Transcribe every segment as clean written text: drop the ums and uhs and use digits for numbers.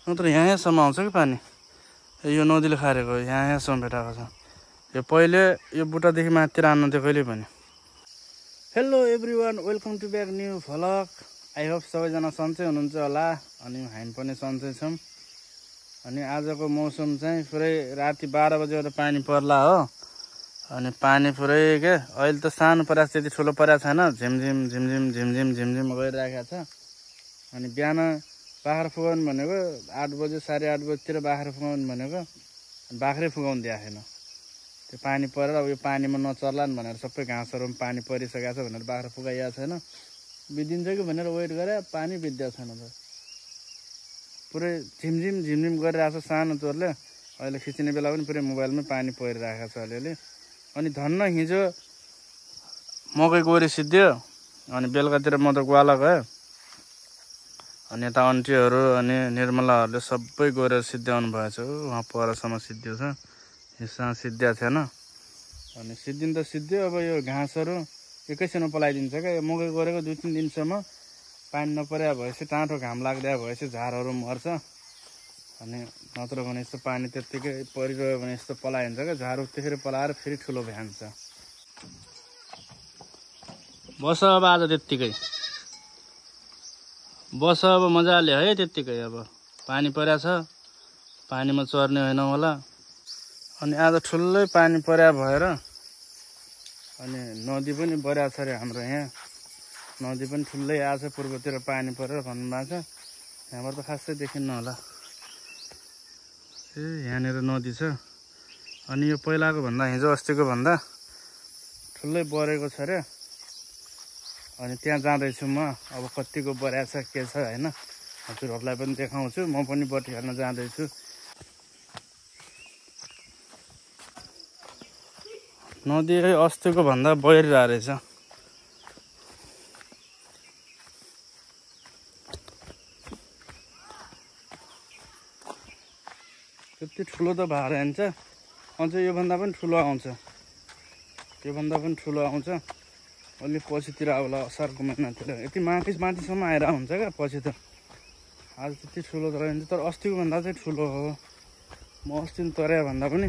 नत्र यहाँसम्म आउँछ कि पानी। यो नदीले खारेको यहाँसम्म भेटाएको छ। यो पहिले यो बुट्टादेखि माथितिर आउनुहुन्थ्यो कहिले पनि। Hello everyone, welcome to back new vlog. I hope सबैजना सन्चै हुनुहुन्छ होला। अनि हामी पनि सन्चै छौँ। अनि आजको मौसम चाहिँ पुरै राति 12 बजेबाट पानी पर्ला हो। अनि पानी पुरै के अहिले त सानो परेको त्यति ठुलो परेको छैन, झिमझिम झिमझिम झिमझिम झिमझिम गरिरहेको छ। अनि बिहान बाख्रा फुकाउनु भनेको 8 बजे 8:30 बजीतिर बाख्रा फुकाउनु भनेको बाख्रै फुकाउनु दिएको छैन। त्यो पानी परेर अब यो पानीमा नचर्लान् भनेर सबै घाँसहरू पनि पानी परिसकेको छ भनेर बाख्रा फुकाइएको छैन। बिदिन्छ कि भनेर वेट गरे पानी बित्दिएको छैन। त पुरै झिमझिम झिमझिम गरिरहेको छ सानो तोरले। अहिले खिच्ने बेला पनि पुरै मोबाइलमै पानी परिरहेको छ अलिअलि। अनि धन्न हिजो मकै गोरी सिद्धियो। अनि बेलुकातिर म त ग्वाला गयो। अनि यता आन्टीहरू अनि निर्मलाहरूले सबै गएर सिद्ध्याउनु भएछ। उहाँ परसम्म सिद्धियो छ, यसँग सिद्धिएको थिएन। अनि सिद्धिन त सिद्धियो। अब यो घाँसहरू एकैछिनमा पलाइदिन्छ क्या। यो मकै गरेको 2-3 दिनसम्म पानी नपरे भएपछि टाँटो घाम लाग्दा भएपछि झारहरू मर्छ। अनि नत्र भने यस्तो पानी त्यत्तिकै परिरह्यो भने यस्तो पलाइन्छ क्या। झार त्यतिखेर पलाएर फेरि ठुलो भ्यान्छ। बस अब आज त्यत्तिकै बस अब मजाले है त्यत्तिकै। अब पानी परेको छ, पानीमा चर्ने होइन होला। अनि आज ठुलै पानी परे भएर अनि नदी पनि बढेको छ अरे हाम्रो यहाँ। नदी पनि ठुलै आएको छ, पूर्वतिर पानी परेर भन्नुभएको छ। यहाँबाट त खासै देखिन्न होला। यहाँनिर नदी छ। अनि यो पहिलाको भन्दा हिजो अस्तिको भन्दा ठुलै बढेको छ अरे। अनि त्यहाँ जाँदैछु म। अब कतिको बढाएको छ के छ होइन, हजुरहरूलाई पनि देखाउँछु। म पनि बटी हेर्न जाँदैछु। नदी अस्तिको भन्दा बढिरहेको रहेछ। त्यति ठुलो त भएर जान्छ। अझ योभन्दा पनि ठुलो आउँछ, योभन्दा पनि ठुलो आउँछ। अलिक पछितिर आउला, असारको महिनातिर। यति माथिसम्म आएर हुन्छ क्या पछि त। आज त्यति ठुलो त रहन्छ, तर अस्तिको भन्दा चाहिँ ठुलो हो। म अस्ति तर्या भन्दा पनि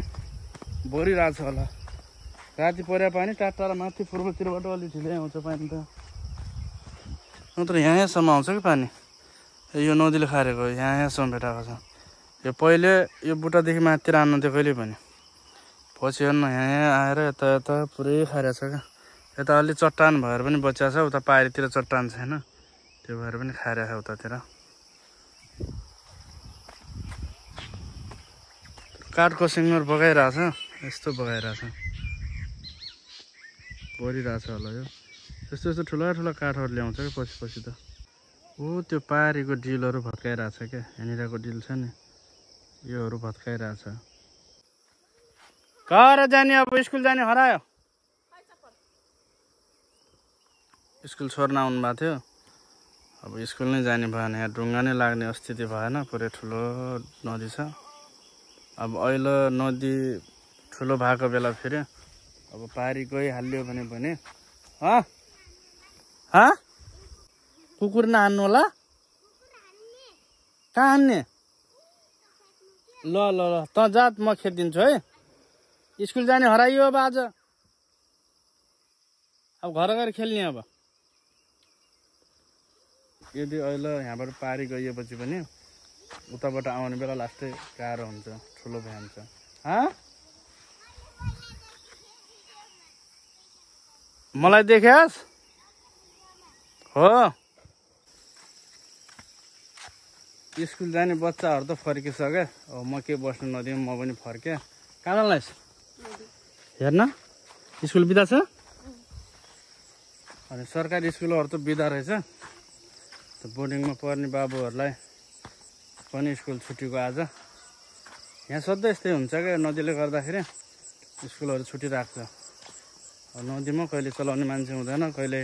बढिरहेको छ होला। राति परे पानी टाढा माथि पूर्वतिरबाट अलिक ढिलै आउँछ पानी त। नत्र यहाँसम्म आउँछ कि पानी। यो नदीले खारेको यहाँसम्म भेटाएको छ। यो पहिले यो बुट्टादेखि माथितिर आउनुहुन्थ्यो कहिले पनि। पछि हेर्नु यहाँ आएर यता यता पुरै खारेको छ क्या। यता अलि चट्टान भएर पनि बचिएको छ, उता पारितिर चट्टान छैन, त्यो भएर पनि खारेको छ उतातिर। काठको सिङ्गुर बगाइरहेको छ, यस्तो बगाइरहेको छ। बढिरहेको छ होला यो। यस्तो यस्तो ठुला ठुला काठहरू ल्याउँछ क्या पछि त। हो त्यो पारीको डिलहरू भत्काइरहेको छ क्या। यहाँनिरको डिल छ नि, योहरू भत्काइरहेको छ। कहाँ जाने अब स्कुल जाने हरायो। स्कुल छोड्न आउनु भएको थियो। अब स्कुल नै जाने भएन, यहाँ ढुङ्गा नै लाग्ने स्थिति भएन। पुरै ठुलो नदी छ। अब अहिले नदी ठुलो भएको बेला फेरि अब पारी गइहाल्यो भने कुकुर नहान्नु होला। कहाँ हान्ने? ल ल ल त जात, म खेदिन्छु है। स्कुल जाने हराइयो अब आज। अब घर गएर खेल्ने। अब यदि अहिले यहाँबाट पारी गइएपछि पनि उताबाट आउने बेला लास्टै गाह्रो हुन्छ, ठुलो भ्यान्छ। मलाई देख्यास हो। स्कुल जाने बच्चाहरू त फर्किसके। अब म के बस्नु नदिउँ, म पनि फर्केँ। कहाँ जान्लाइस्? हेर्न स्कुल बिदा छ। अनि सरकारी स्कुलहरू त बिदा रहेछ। बोर्डिङमा पढ्ने बाबुहरूलाई पनि स्कुल छुट्टीको आज। यहाँ सधैँ यस्तै हुन्छ क्या, नदीले गर्दाखेरि स्कुलहरू छुट्टी राख्छ। नदीमा कहिले चलाउने मान्छे हुँदैन, कहिले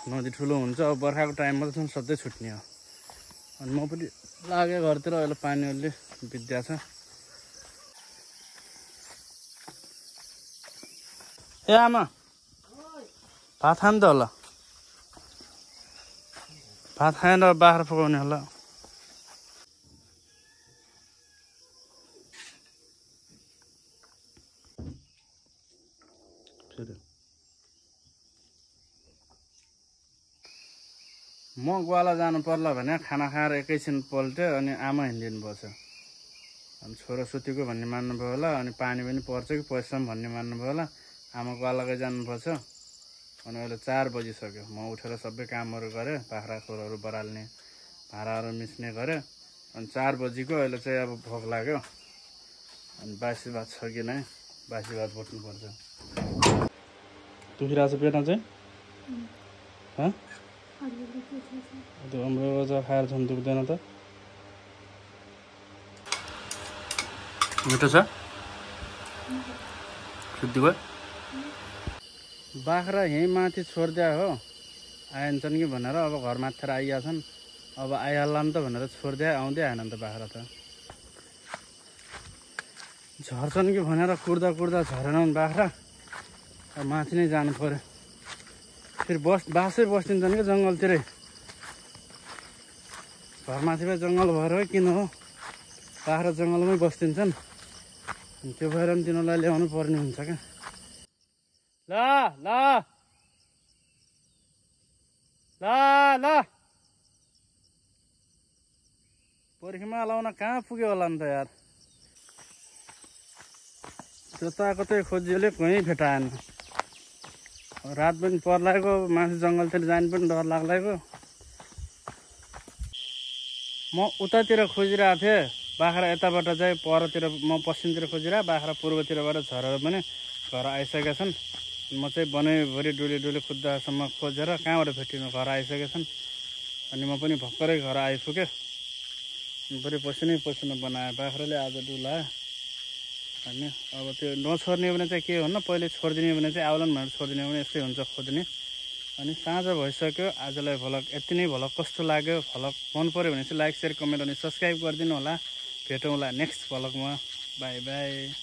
नदी ठुलो हुन्छ। अब बर्खाको टाइममा त सधैँ छुट्ने हो। अनि म पनि लागेँ घरतिर। अहिले पानी अलि बित्या छ। ए आमा भात खानु त होला। भात खाएर बाख्रा पकाउने होला। म ग्वाला जानु पर्ला भने खाना खाएर एकैछिन पल्ट्यो अनि आमा हिँडिदिनु पर्छ। अनि छोरो सुतेको भन्ने मान्नुभयो होला, अनि पानी पनि पर्छ कि पर्छ भन्ने मान्नुभयो होला। आमा ग्वालाकै जानुपर्छ। अनि अहिले 4 बजिसक्यो। म उठेर सबै कामहरू गरेँ, बाख्रा खोरहरू बराल्ने, भाँडाहरू मिच्ने गरेँ। अनि 4 बजीको अहिले चाहिँ अब भोक लाग्यो। अनि बासी भात छ कि नै, बासी भात बोक्नुपर्छ। दुखिरहेको छ पेटमा चाहिँ? त्यो अमृत खाएर झन् दुख्दैन त? मिठो छ? शुद्धि भयो? बाख्रा यहीँ माथि छोडिदिया हो, आइन्छन् कि भनेर। अब घर माथि आइहाल्छन्, अब आइहाल्ला नि त भनेर छोडिदिए, आउँदै आएन नि त बाख्रा त। झर्छन् कि भनेर कुर्दा कुर्दा झरेनन् बाख्रा, अब माथि नै जानु पर्यो। फेरि बासै बस्दिन्छन् कि जङ्गलतिरै। घरमाथिमा जङ्गल भएर हो किन हो, बाख्रा जङ्गलमै बस्दिन्छन्। त्यो भएर पनि तिनीहरूलाई ल्याउनु पर्ने हुन्छ क्या। ल ल ल ल पर्खीमा लाउन कहाँ पुग्यो होला नि त यार। जताकतै खोजियोले कहीँ भेटाएन। रात पनि पर्लाएको, माथि जङ्गलतिर जानु पनि डर लाग्लाएको। म उतातिर खोजिरहेको थिएँ, बाख्रा यताबाट चाहिँ परतिर, म पश्चिमतिर खोजिरहेँ, बाख्रा पूर्वतिरबाट झरेर पनि घर आइसकेका छन्। म चाहिँ बनैभरि डुली डुली खुद्दासम्म खोजेर कहाँबाट भेटिनु घर आइसकेका छन्। अनि म पनि भर्खरै घर आइपुगेँ। बरु पसिनै बनाएँ बाख्राले आज डुलायो। अनि अब त्यो नछोड्ने भने चाहिँ के हुन्न, पहिले छोडिदिने भने चाहिँ आउलान् भनेर छोडिदिने भने यस्तै हुन्छ खोज्ने। अनि साँझ भइसक्यो। आजलाई भ्लग यति नै। भ्लग कस्तो लाग्यो, भ्लग मन पऱ्यो भने चाहिँ लाइक, सेयर, कमेन्ट अनि सब्सक्राइब गरिदिनु होला। भेटौँला नेक्स्ट भ्लगमा। Bye by.